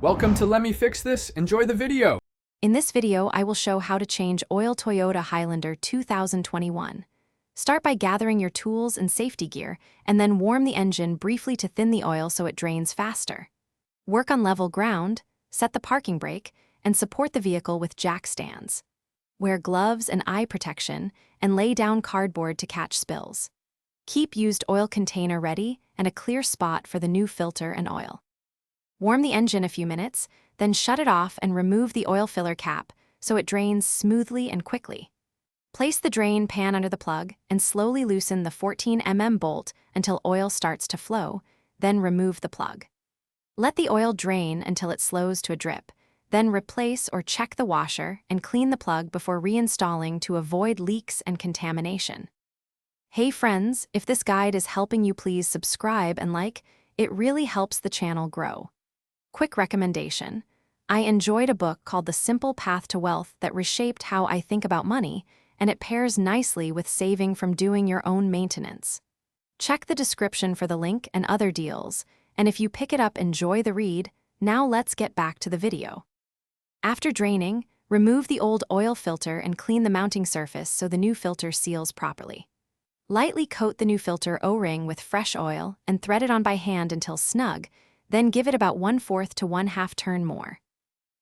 Welcome to Let Me Fix This. Enjoy the video. In this video, I will show how to change oil Toyota Highlander 2021. Start by gathering your tools and safety gear, and then warm the engine briefly to thin the oil so it drains faster. Work on level ground, set the parking brake, and support the vehicle with jack stands. Wear gloves and eye protection, and lay down cardboard to catch spills. Keep used oil container ready and a clear spot for the new filter and oil. Warm the engine a few minutes, then shut it off and remove the oil filler cap so it drains smoothly and quickly. Place the drain pan under the plug and slowly loosen the 14 bolt until oil starts to flow, then remove the plug. Let the oil drain until it slows to a drip, then replace or check the washer and clean the plug before reinstalling to avoid leaks and contamination. Hey friends, if this guide is helping you, please subscribe and like. It really helps the channel grow. Quick recommendation. I enjoyed a book called The Simple Path to Wealth that reshaped how I think about money, and it pairs nicely with saving from doing your own maintenance. Check the description for the link and other deals, and if you pick it up, enjoy the read. Now let's get back to the video. After draining, remove the old oil filter and clean the mounting surface so the new filter seals properly. Lightly coat the new filter O-ring with fresh oil and thread it on by hand until snug, then give it about 1/4 to 1/2 turn more.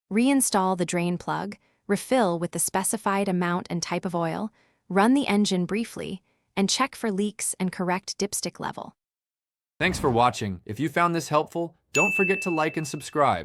Reinstall the drain plug, refill with the specified amount and type of oil, run the engine briefly, and check for leaks and correct dipstick level. Thanks for watching. If you found this helpful, don't forget to like and subscribe.